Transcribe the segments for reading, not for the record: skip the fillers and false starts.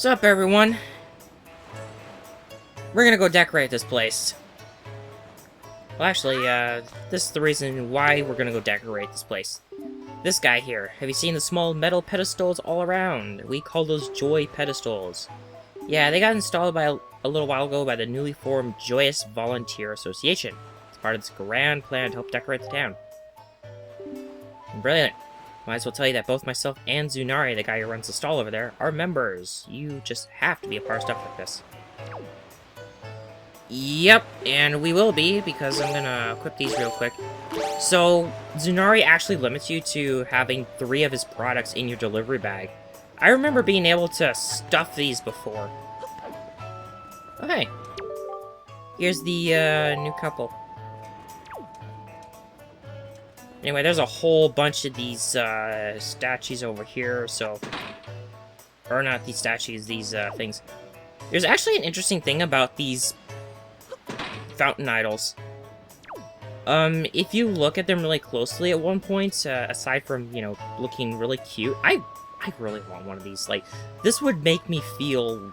What's up, everyone? We're gonna go decorate this place. Well, actually, this is the reason why we're gonna go decorate this place. This guy here. Have you seen the small metal pedestals all around? We call those joy pedestals. Yeah, they got installed by a little while ago by the newly formed Joyous Volunteer Association. It's part of this grand plan to help decorate the town. Brilliant. Might as well tell you that both myself and Zunari, the guy who runs the stall over there, are members. You just have to be a part of stuff like this. Yep, and we will be, because I'm gonna equip these real quick. So, Zunari actually limits you to having 3 of his products in your delivery bag. I remember being able to stuff these before. Okay. Here's the new couple. Anyway, there's a whole bunch of these statues over here, so... Or not these statues, these things. There's actually an interesting thing about these fountain idols. If you look at them really closely at one point, aside from, you know, looking really cute, I really want one of these. Like, this would make me feel...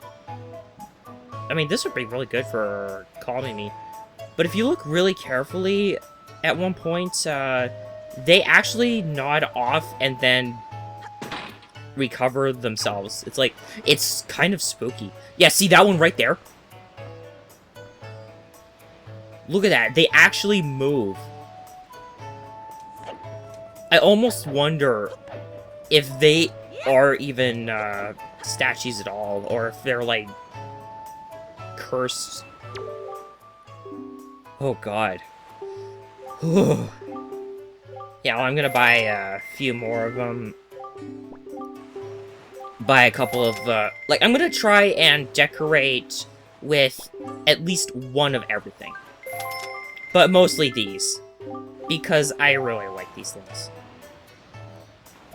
I mean, this would be really good for calming me. But if you look really carefully, at one point, they actually nod off and then recover themselves. It's like, it's kind of spooky. Yeah, see that one right there? Look at that. They actually move. I almost wonder if they are even statues at all, or if they're like cursed. Oh god. Yeah, well, I'm gonna buy a few more of them. Buy a couple of, like, I'm gonna try and decorate with at least one of everything. But mostly these. Because I really like these things.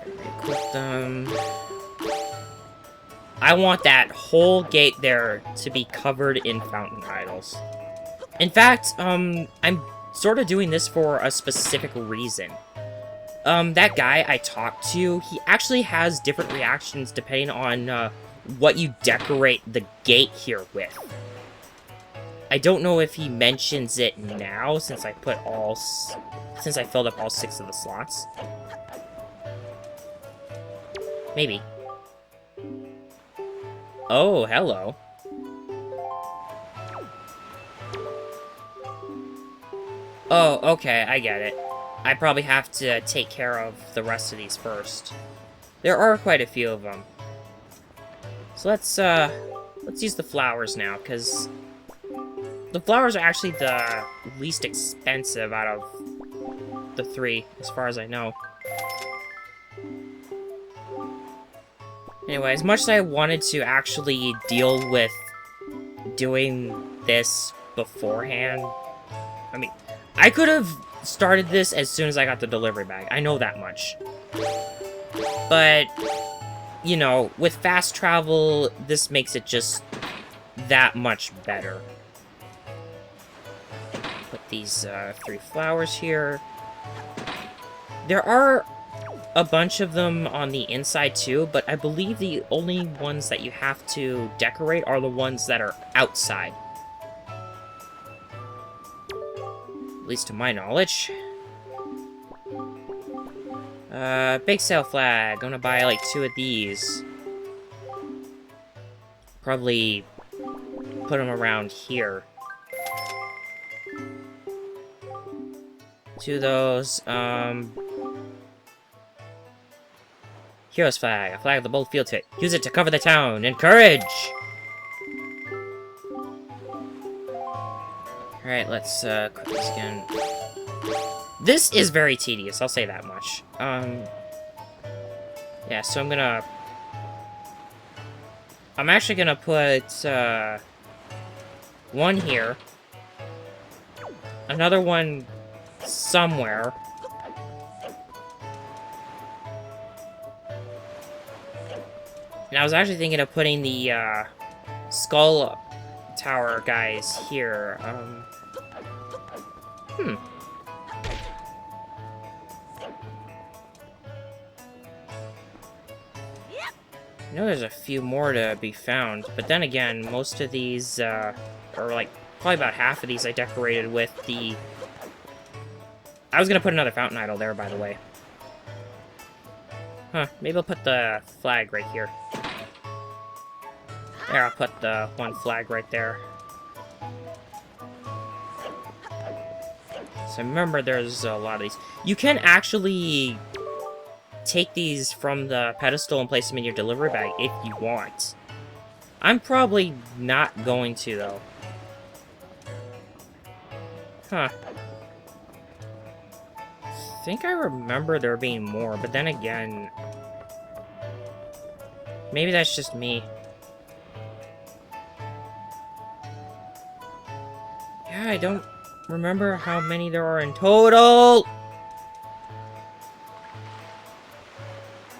Equip them. I want that whole gate there to be covered in fountain idols. In fact, I'm sort of doing this for a specific reason. That guy I talked to, he actually has different reactions depending on, what you decorate the gate here with. I don't know if he mentions it now, since I filled up all 6 of the slots. Maybe. Oh, hello. Oh, okay, I get it. I probably have to take care of the rest of these first. There are quite a few of them. So let's use the flowers now, because the flowers are actually the least expensive out of the 3, as far as I know. Anyway, as much as I wanted to actually deal with doing this beforehand, I mean, I could have started this as soon as I got the delivery bag. I know that much. But, you know, with fast travel, this makes it just that much better. Put these 3 flowers here. There are a bunch of them on the inside too, but I believe the only ones that you have to decorate are the ones that are outside. At least to my knowledge. Big sale flag. I'm gonna buy like 2 of these. Probably put them around here. 2 of those. Hero's flag. A flag of the bold field hit. Use it to cover the town. Encourage! Alright, let's quick this again. This is very tedious, I'll say that much. Yeah, so I'm actually gonna put, 1 here. Another one somewhere. And I was actually thinking of putting the, skull tower guys here. I know there's a few more to be found, but then again, most of these, or like, probably about half of these I decorated with the... I was gonna put another fountain idol there, by the way. Huh, maybe I'll put the flag right here. There, I'll put the one flag right there. So remember, there's a lot of these. You can actually take these from the pedestal and place them in your delivery bag if you want. I'm probably not going to, though. Huh. I think I remember there being more, but then again... maybe that's just me. Yeah, I don't remember how many there are in total!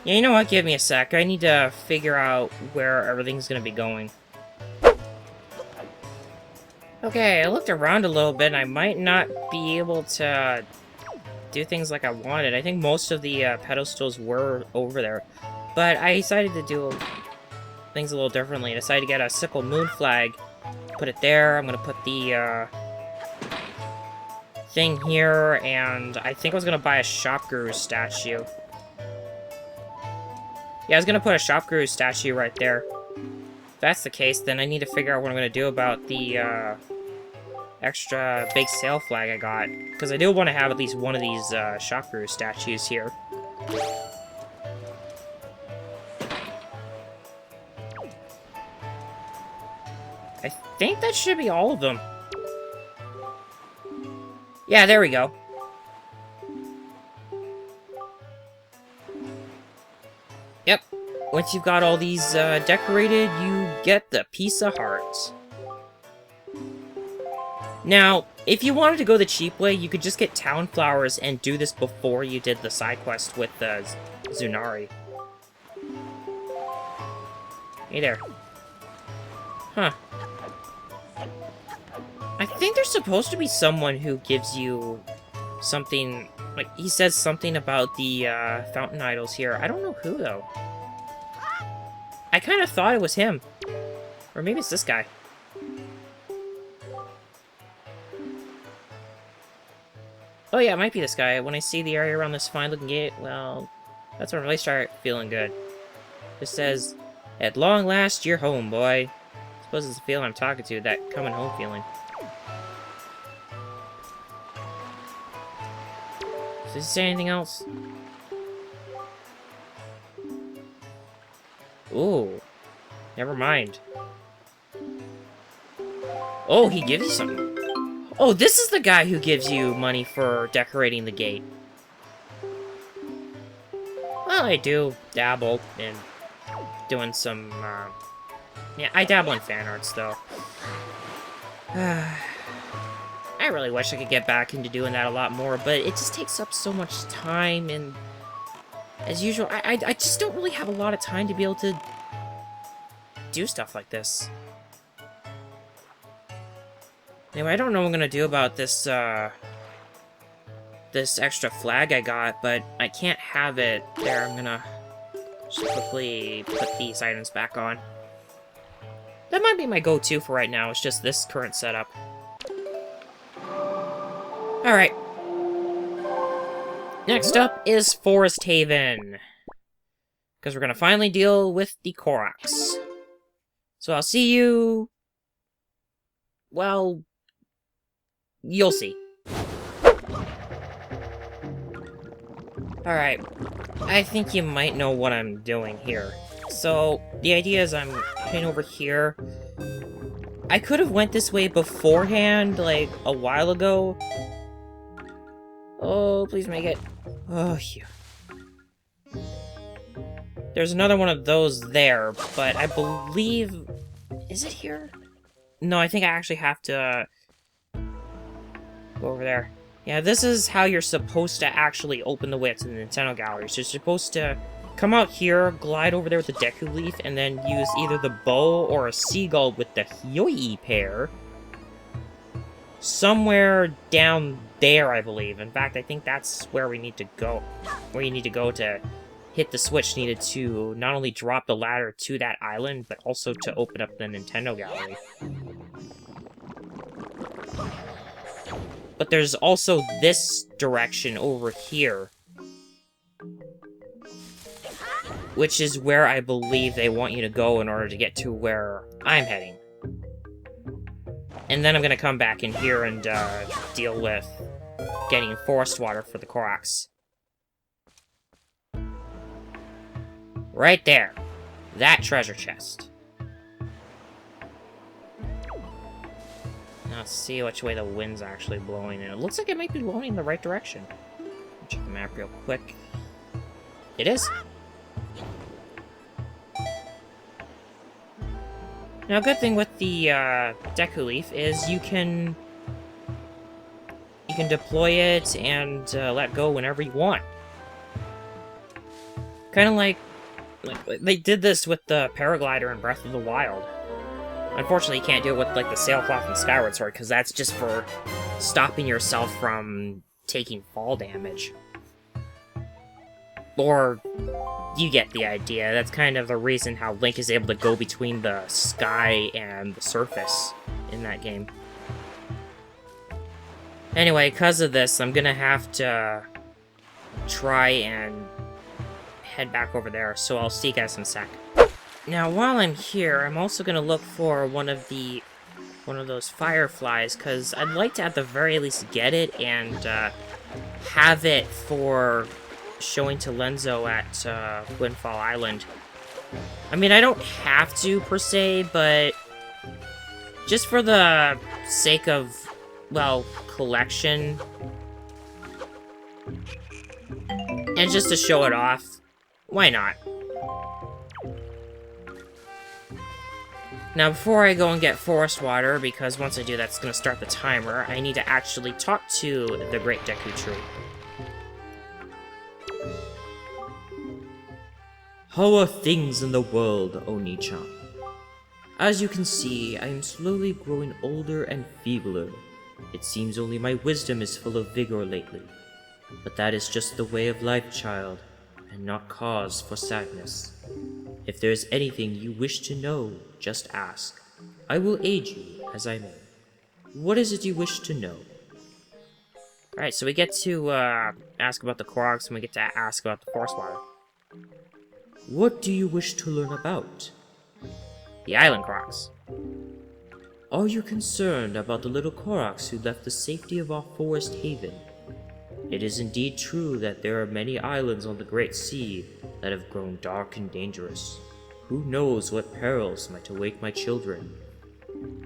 Yeah, you know what? Give me a sec. I need to figure out where everything's gonna be going. Okay, I looked around a little bit, and I might not be able to do things like I wanted. I think most of the pedestals were over there. But I decided to do things a little differently. I decided to get a sickle moon flag, put it there. I'm gonna put the thing here, and I think I was gonna buy a shop guru statue. Yeah, I was gonna put a shop guru statue right there. If that's the case, then I need to figure out what I'm gonna do about the extra big sail flag I got, because I do want to have at least one of these shop guru statues here. I think that should be all of them. Yeah, there we go. Yep. Once you've got all these decorated, you get the piece of heart. Now, if you wanted to go the cheap way, you could just get town flowers and do this before you did the side quest with the Zunari. Hey there. Huh. I think there's supposed to be someone who gives you something, like, he says something about the fountain idols here. I don't know who, though. I kind of thought it was him. Or maybe it's this guy. Oh yeah, it might be this guy. When I see the area around this fine-looking gate, well, that's when I really start feeling good. It says, "At long last, you're home, boy." I suppose it's the feeling I'm talking to, that coming home feeling. Does it say anything else? Ooh. Never mind. Oh, he gives you something. Oh, this is the guy who gives you money for decorating the gate. Well, I do dabble in doing some, yeah, I dabble in fan arts, though. I really wish I could get back into doing that a lot more, but it just takes up so much time, and as usual, I just don't really have a lot of time to be able to do stuff like this. Anyway, I don't know what I'm gonna do about this, this extra flag I got, but I can't have it there. I'm gonna just quickly put these items back on. That might be my go-to for right now, it's just this current setup. Alright. Next up is Forest Haven. Because we're gonna finally deal with the Koroks. So I'll see you... well... you'll see. Alright. I think you might know what I'm doing here. So, the idea is I'm heading over here. I could have went this way beforehand, like, a while ago. Oh, please make it. Oh, phew. There's another one of those there, but I believe... is it here? No, I think I actually have to... go over there. Yeah, this is how you're supposed to actually open the way to the Nintendo Gallery. So you're supposed to come out here, glide over there with the Deku Leaf, and then use either the bow or a seagull with the Hyoi pair. Somewhere down there, I believe. In fact, I think that's where we need to go. Where you need to go to hit the switch needed to not only drop the ladder to that island, but also to open up the Nintendo gallery. But there's also this direction over here, which is where I believe they want you to go in order to get to where I'm heading. And then I'm gonna come back in here and deal with getting forest water for the Koroks. Right there. That treasure chest. Now let's see which way the wind's actually blowing, and it looks like it might be blowing in the right direction. Check the map real quick. It is. Now, a good thing with the Deku Leaf is you can deploy it and let go whenever you want. Kind of like they did this with the paraglider in Breath of the Wild. Unfortunately, you can't do it with like the sailcloth and Skyward Sword, because that's just for stopping yourself from taking fall damage. Or, you get the idea. That's kind of the reason how Link is able to go between the sky and the surface in that game. Anyway, because of this, I'm gonna have to try and head back over there, so I'll see you guys in a sec. Now, while I'm here, I'm also gonna look for one of those fireflies, because I'd like to at the very least get it and have it for showing to Lenzo at Windfall Island. I mean, I don't have to, per se, but just for the sake of, well, collection, and just to show it off, why not? Now, before I go and get forest water, because once I do that's going to start the timer, I need to actually talk to the Great Deku Tree. How are things in the world, Oni-chan? As you can see, I am slowly growing older and feebler. It seems only my wisdom is full of vigor lately. But that is just the way of life, child, and not cause for sadness. If there is anything you wish to know, just ask. I will aid you as I may. What is it you wish to know? Alright, so we get to ask about the Koroks, and we get to ask about the forest water. What do you wish to learn about? The island Koroks. Are you concerned about the little Koroks who left the safety of our forest haven? It is indeed true that there are many islands on the Great Sea that have grown dark and dangerous. Who knows what perils might await my children?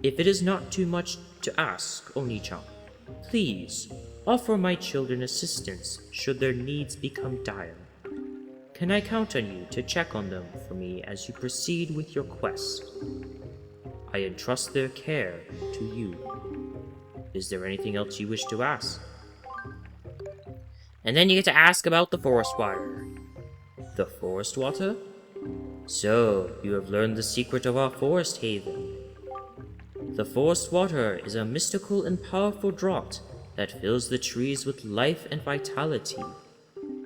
If it is not too much to ask, Oni-chan, please offer my children assistance should their needs become dire. Can I count on you to check on them for me as you proceed with your quest? I entrust their care to you. Is there anything else you wish to ask? And then you get to ask about the forest water. The forest water? So, you have learned the secret of our forest haven. The forest water is a mystical and powerful draught that fills the trees with life and vitality.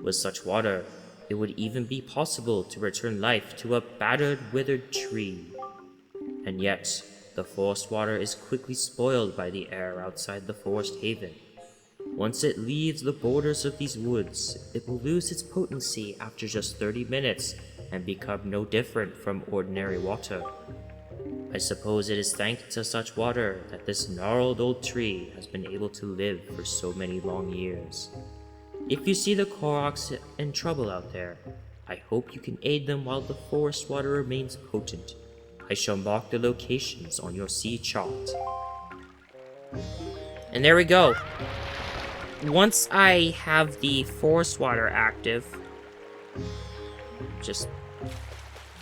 With such water, it would even be possible to return life to a battered, withered tree. And yet, the forest water is quickly spoiled by the air outside the forest haven. Once it leaves the borders of these woods, it will lose its potency after just 30 minutes and become no different from ordinary water. I suppose it is thanks to such water that this gnarled old tree has been able to live for so many long years. If you see the Koroks in trouble out there, I hope you can aid them while the forest water remains potent. I shall mark the locations on your sea chart. And there we go. Once I have the forest water active, just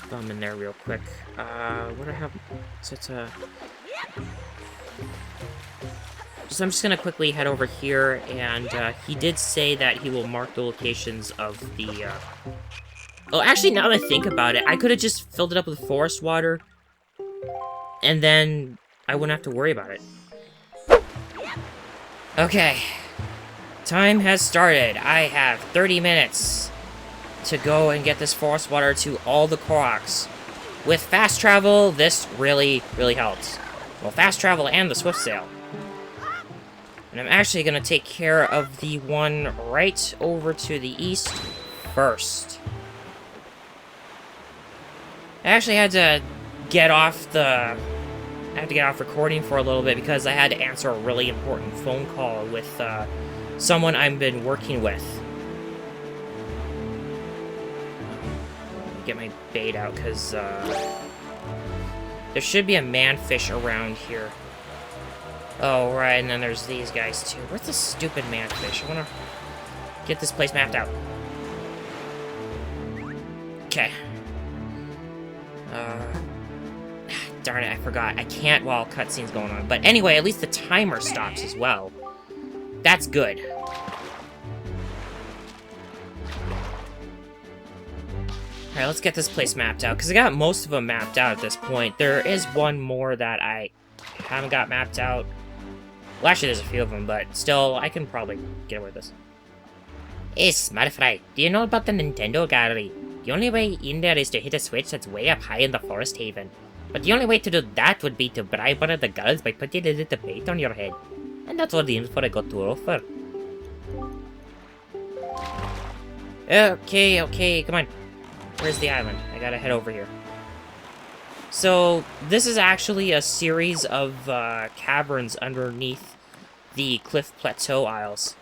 thumb in there real quick. What do I have? So it's a... So I'm just gonna quickly head over here, and he did say that he will mark the locations of the, Oh, actually, now that I think about it, I could have just filled it up with forest water, and then I wouldn't have to worry about it. Okay. Time has started. I have 30 minutes to go and get this forest water to all the Koroks. With fast travel, this really, really helps. Well, fast travel and the swift sail. And I'm actually going to take care of the one right over to the east first. I actually had to get off recording for a little bit because I had to answer a really important phone call with someone I've been working with. Get my bait out because there should be a manfish around here. Oh, right, and then there's these guys too. Where's the stupid manfish? I want to get this place mapped out. Okay. Darn it, I forgot. I can't while cutscene's going on. But anyway, at least the timer stops as well. That's good. Alright, let's get this place mapped out, because I got most of them mapped out at this point. There is one more that I haven't got mapped out. Well, actually, there's a few of them, but still, I can probably get away with this. Hey, Smart Fry, do you know about the Nintendo Gallery? The only way in there is to hit a switch that's way up high in the Forest Haven. But the only way to do that would be to bribe one of the girls by putting a little bait on your head. And that's all the info I got to offer. Okay, come on. Where's the island? I gotta head over here. So, this is actually a series of caverns underneath the Cliff Plateau Isles.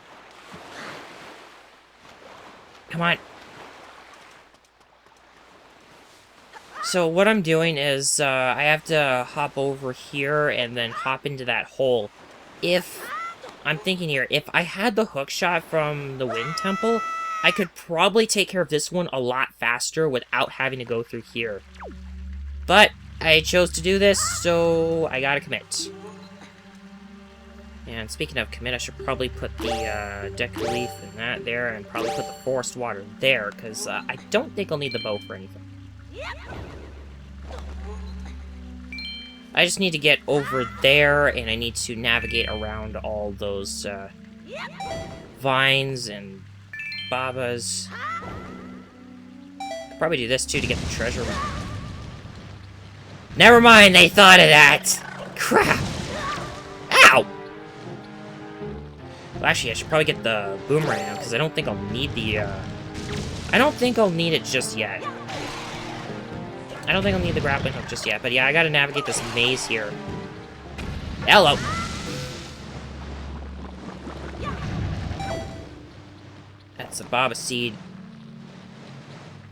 Come on. So what I'm doing is, I have to hop over here and then hop into that hole. I'm thinking here, if I had the hook shot from the Wind Temple, I could probably take care of this one a lot faster without having to go through here. But I chose to do this, so I gotta commit. And speaking of commit, I should probably put the deck relief and that there, and probably put the forest water there, because I don't think I'll need the bow for anything. I just need to get over there, and I need to navigate around all those vines and babas. Could probably do this too to get the treasure. Never mind, they thought of that! Crap! Ow! Well, actually, I should probably get the boomerang now, because I don't think I'll need the, I don't think I'll need it just yet. I don't think I'll need the grappling hook just yet, but yeah, I gotta navigate this maze here. Hello! That's a baba seed.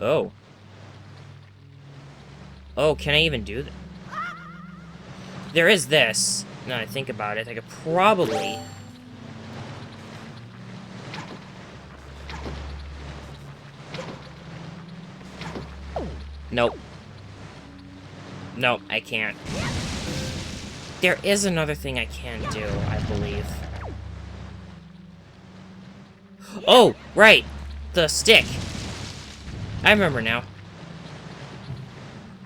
Oh. Oh, can I even do that? There is this. Now that I think about it, I could probably... Nope. Nope, I can't. There is another thing I can do, I believe. Oh, right! The stick! I remember now.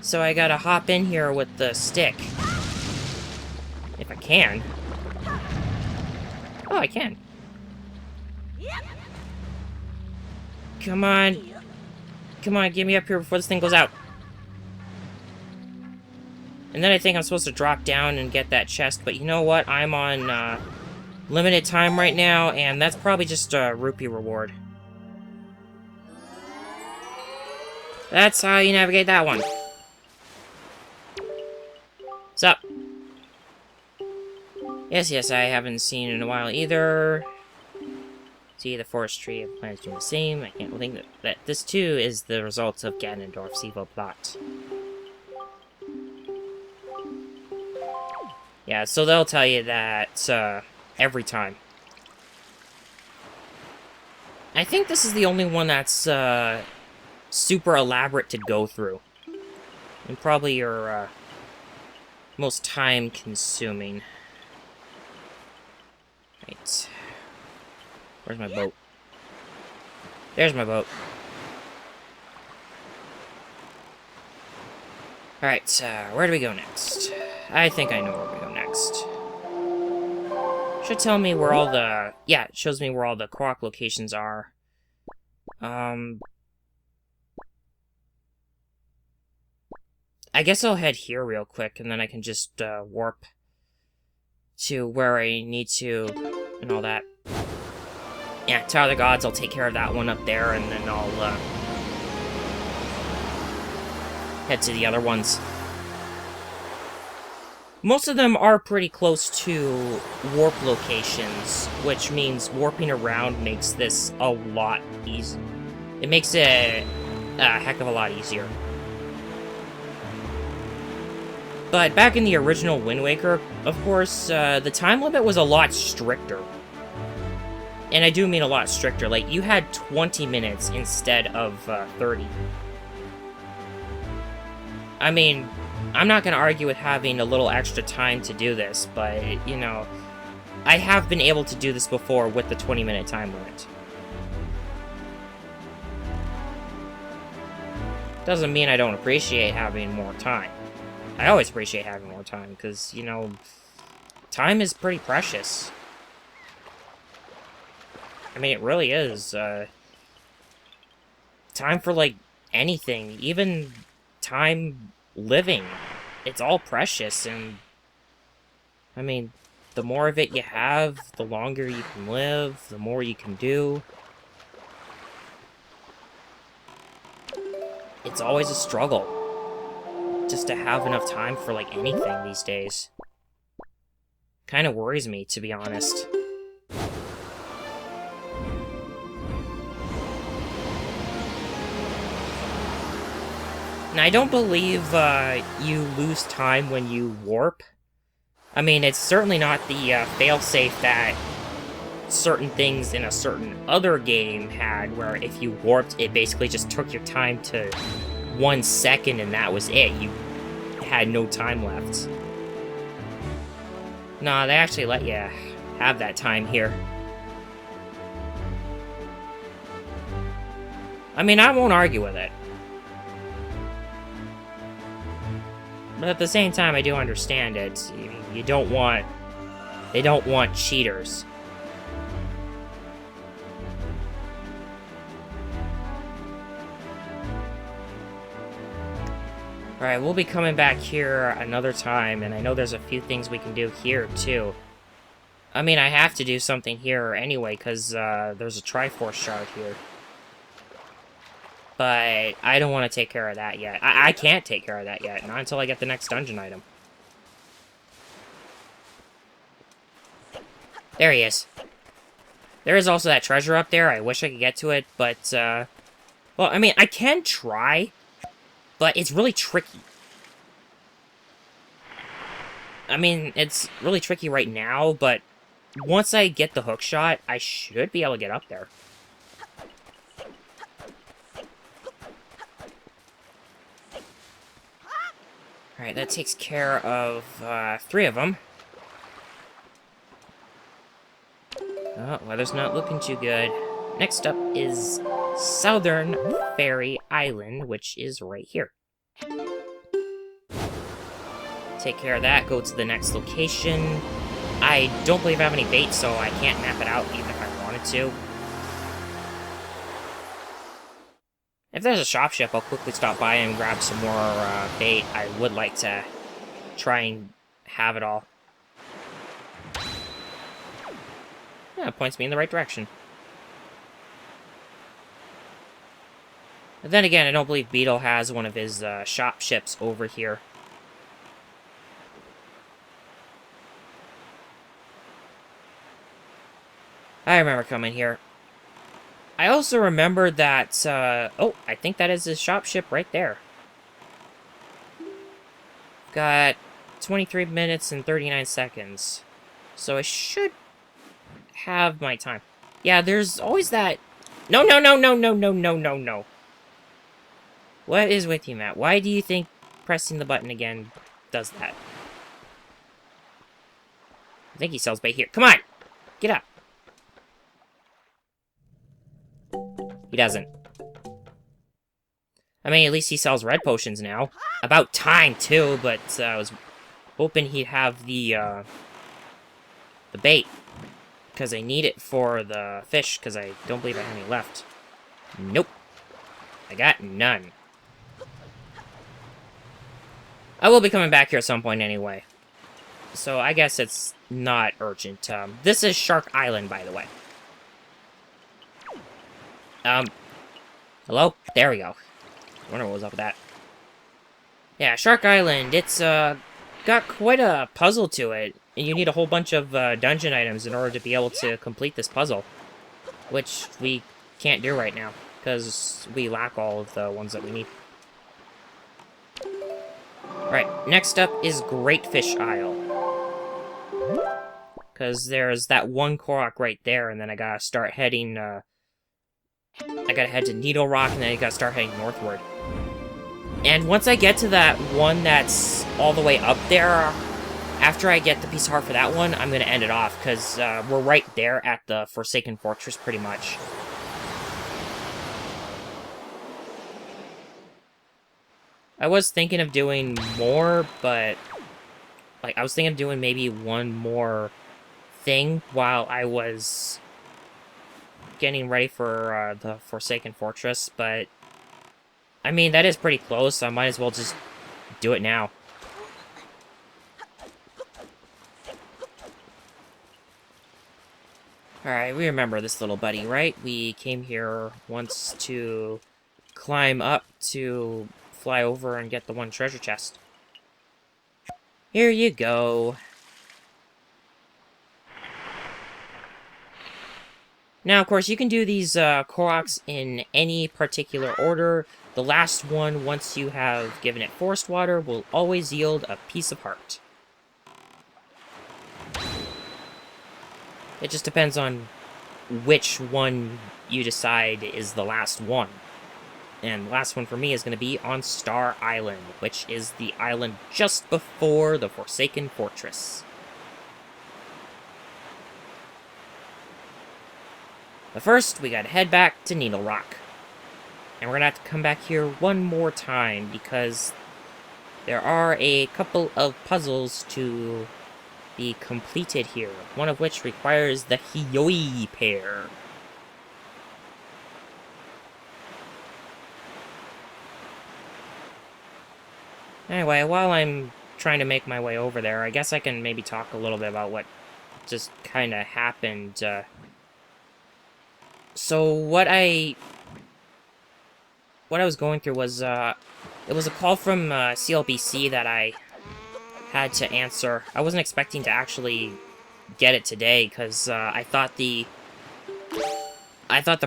So I gotta hop in here with the stick. If I can. Oh, I can. Come on. Come on, get me up here before this thing goes out. And then I think I'm supposed to drop down and get that chest, but you know what? I'm on limited time right now, and that's probably just a rupee reward. That's how you navigate that one. What's up? Yes, I haven't seen it in a while either. See, the forest tree of plans doing the same. I can't think that this too is the result of Ganondorf's evil plot. Yeah, so they'll tell you that every time. I think this is the only one that's super elaborate to go through. And probably your most time-consuming. Right. Where's my boat? There's my boat. Alright, where do we go next? I think I know where we go next. Should tell me where all the... Yeah, it shows me where all the Korok locations are. I guess I'll head here real quick, and then I can just warp to where I need to and all that. Yeah, Tower of the Gods, I'll take care of that one up there, and then I'll head to the other ones. Most of them are pretty close to warp locations, which means warping around makes this a lot easier. It makes it a heck of a lot easier. But back in the original Wind Waker, of course, the time limit was a lot stricter. And I do mean a lot stricter. Like, you had 20 minutes instead of 30. I mean, I'm not going to argue with having a little extra time to do this, but, you know, I have been able to do this before with the 20-minute time limit. Doesn't mean I don't appreciate having more time. I always appreciate having more time, because, you know, time is pretty precious. I mean, it really is. Time for, like, anything. Even time living. It's all precious, and... I mean, the more of it you have, the longer you can live, the more you can do. It's always a struggle. Just to have enough time for, like, anything these days. Kind of worries me, to be honest. And I don't believe you lose time when you warp. I mean, it's certainly not the failsafe that certain things in a certain other game had, where if you warped, it basically just took your time to 1 second and that was it. You had no time left. Nah, they actually let you have that time here. I mean, I won't argue with it. But at the same time, I do understand it. You don't want... They don't want cheaters. Alright, we'll be coming back here another time, and I know there's a few things we can do here, too. I mean, I have to do something here anyway, because there's a Triforce shard here. But I don't want to take care of that yet. I can't take care of that yet, not until I get the next dungeon item. There he is. There is also that treasure up there. I wish I could get to it, but, well, I mean, I can try, but it's really tricky. I mean, it's really tricky right now, but once I get the hook shot, I should be able to get up there. Alright, that takes care of 3 of them. Oh, weather's not looking too good. Next up is Southern Fairy Island, which is right here. Take care of that, go to the next location. I don't believe I have any bait, so I can't map it out even if I wanted to. If there's a shop ship, I'll quickly stop by and grab some more bait. I would like to try and have it all. Yeah, it points me in the right direction. But then again, I don't believe Beetle has one of his shop ships over here. I remember coming here. I also remember that, oh, I think that is his shop ship right there. Got 23 minutes and 39 seconds. So I should have my time. Yeah, there's always that... No. What is with you, Matt? Why do you think pressing the button again does that? I think he sells bait here. Come on! Get up! He doesn't. I mean, at least he sells red potions now. About time, too, but I was hoping he'd have the bait. Because I need it for the fish, because I don't believe I have any left. Nope. I got none. I will be coming back here at some point anyway. So I guess it's not urgent. This is Shark Island, by the way. Hello? There we go. I wonder what was up with that. Yeah, Shark Island, it's, got quite a puzzle to it. And you need a whole bunch of, dungeon items in order to be able to complete this puzzle. Which we can't do right now, because we lack all of the ones that we need. Alright, next up is Great Fish Isle. Because there's that one Korok right there, and then I gotta start heading, I gotta head to Needle Rock, and then I gotta start heading northward. And once I get to that one that's all the way up there, after I get the piece of heart for that one, I'm gonna end it off, because we're right there at the Forsaken Fortress, pretty much. I was thinking of doing more, but... like, I was thinking of doing maybe one more thing while I was getting ready for the Forsaken Fortress, but... I mean, that is pretty close, so I might as well just do it now. Alright, we remember this little buddy, right? We came here once to climb up to fly over and get the one treasure chest. Here you go. Now, of course, you can do these Koroks in any particular order. The last one, once you have given it forest water, will always yield a piece of heart. It just depends on which one you decide is the last one. And the last one for me is going to be on Star Island, which is the island just before the Forsaken Fortress. But first, we gotta head back to Needle Rock. And we're gonna have to come back here one more time, because there are a couple of puzzles to be completed here, one of which requires the Hiyoi pair. Anyway, while I'm trying to make my way over there, I guess I can maybe talk a little bit about what just kind of happened. So what I was going through was, it was a call from CLBC that I had to answer. I wasn't expecting to actually get it today, because I thought the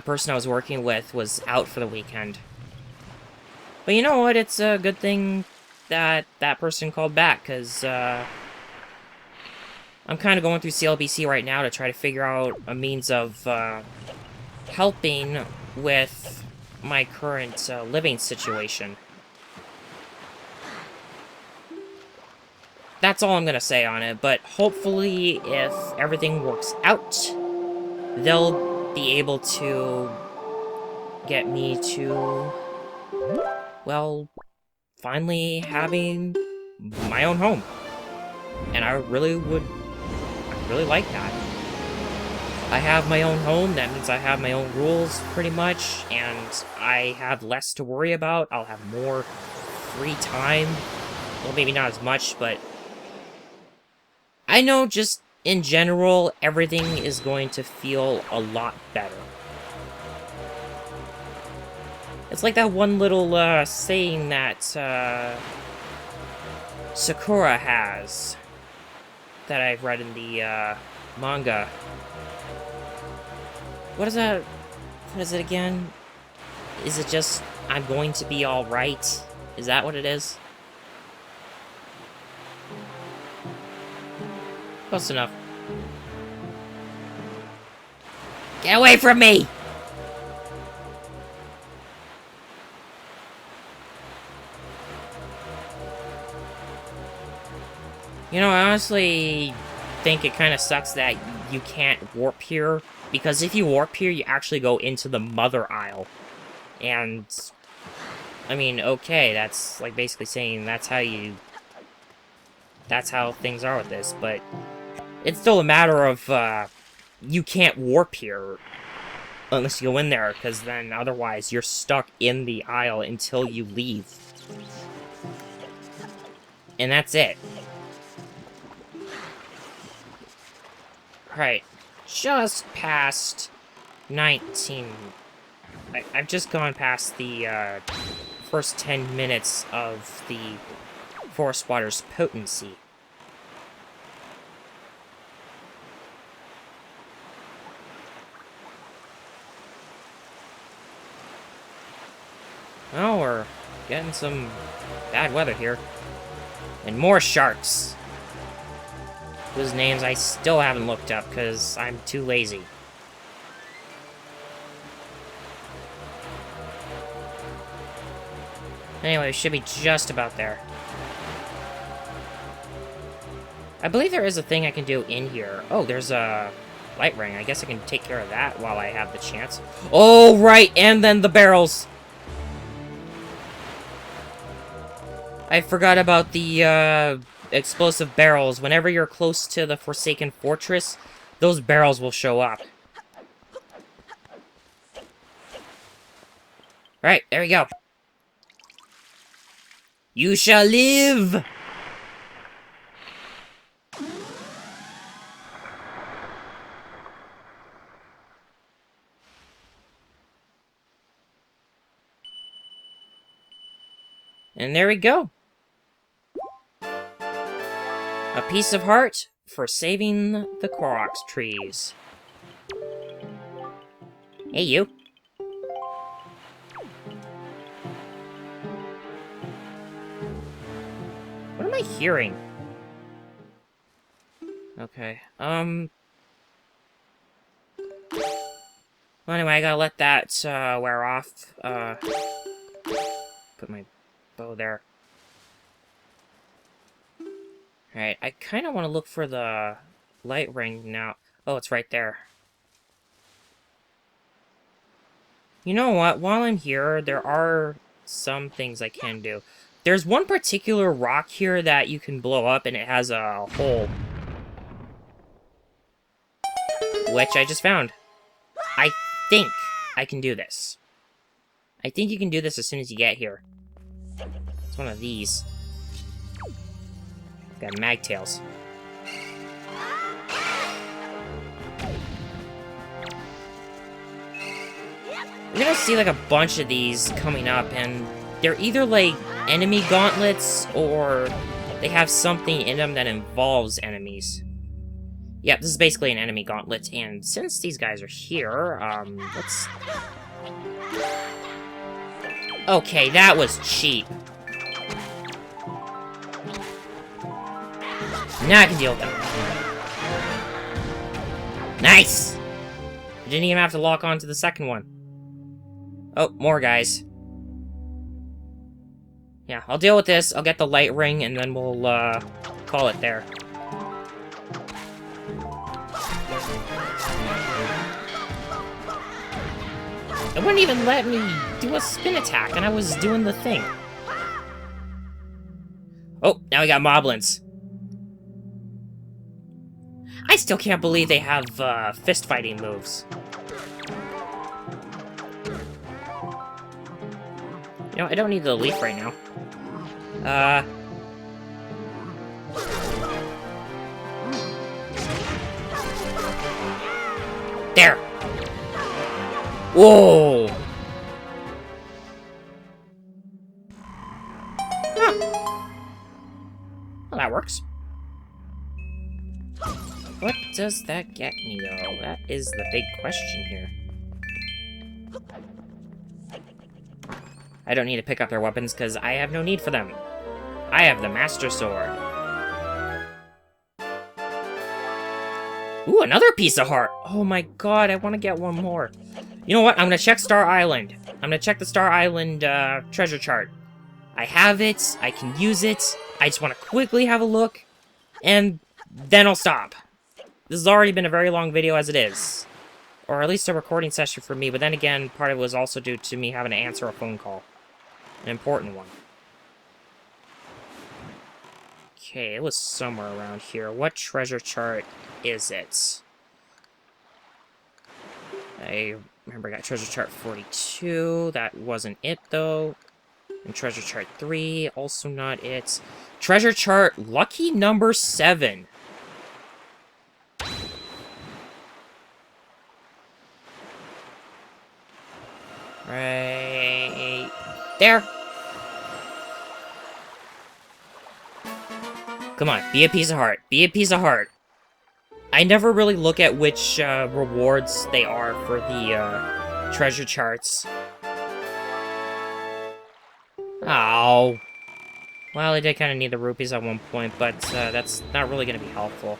person I was working with was out for the weekend. But you know what? It's a good thing that that person called back, because I'm kind of going through CLBC right now to try to figure out a means of helping with my current living situation. That's all I'm gonna say on it, but hopefully if everything works out, they'll be able to get me to, well, finally having my own home. And I really like that. I have my own home, that means I have my own rules, pretty much, and I have less to worry about. I'll have more free time. Well, maybe not as much, but I know just in general, everything is going to feel a lot better. It's like that one little saying that Sakura has that I've read in the manga. What is that? What is it again? Is it just, I'm going to be alright? Is that what it is? Close enough. Get away from me! You know, I honestly think it kind of sucks that you can't warp here, because if you warp here, you actually go into the Mother Isle. And, I mean, okay, that's like basically saying that's how things are with this, but it's still a matter of, you can't warp here unless you go in there, because then otherwise you're stuck in the Isle until you leave. And that's it. Alright. Just past 19... I've just gone past the first 10 minutes of the forest water's potency. Well, we're getting some bad weather here. And more sharks. Whose names I still haven't looked up because I'm too lazy. Anyway, we should be just about there. I believe there is a thing I can do in here. Oh, there's a light ring. I guess I can take care of that while I have the chance. Oh, right! And then the barrels! I forgot about the, explosive barrels. Whenever you're close to the Forsaken Fortress, those barrels will show up. Alright, there we go. You shall live! And there we go. A piece of heart for saving the Koroks trees. Hey, you. What am I hearing? Okay, well, anyway, I gotta let that, wear off, put my bow there. Alright, I kind of want to look for the light ring now. Oh, it's right there. You know what? While I'm here, there are some things I can do. There's one particular rock here that you can blow up, and it has a hole. Which I just found. I think I can do this. I think you can do this as soon as you get here. It's one of these. Got magtails. We're gonna see like a bunch of these coming up, and they're either like enemy gauntlets or they have something in them that involves enemies. Yep, this is basically an enemy gauntlet, and since these guys are here, let's... Okay, that was cheap. Now I can deal with them. Nice! I didn't even have to lock on to the second one. Oh, more guys. Yeah, I'll deal with this, I'll get the light ring, and then we'll, call it there. It wouldn't even let me do a spin attack, and I was doing the thing. Oh, now we got moblins. I still can't believe they have, fist-fighting moves. You know, I don't need the leaf right now. There! Whoa! Huh. Well, that works. What does that get me, though? That is the big question here. I don't need to pick up their weapons, because I have no need for them. I have the Master Sword. Ooh, another piece of heart! Oh my god, I want to get one more. You know what? I'm gonna check Star Island. I'm gonna check the Star Island, treasure chart. I have it, I can use it, I just want to quickly have a look, and then I'll stop. This has already been a very long video as it is. Or at least a recording session for me, but then again, part of it was also due to me having to answer a phone call. An important one. Okay, it was somewhere around here. What treasure chart is it? I remember I got treasure chart 42. That wasn't it, though. And treasure chart 3, also not it. Treasure chart lucky number 7. Right there. Come on, be a piece of heart. Be a piece of heart. I never really look at which rewards they are for the treasure charts. Oh. Well, I did kind of need the rupees at one point, but that's not really going to be helpful.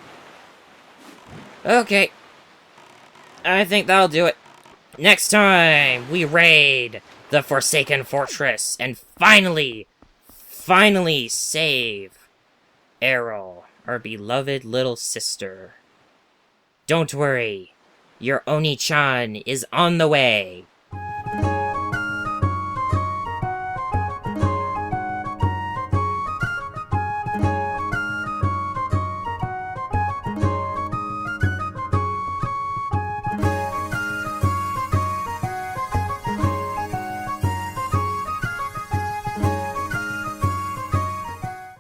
Okay. I think that'll do it. Next time, we raid the Forsaken Fortress and finally save Errol, our beloved little sister. Don't worry, your Oni-chan is on the way.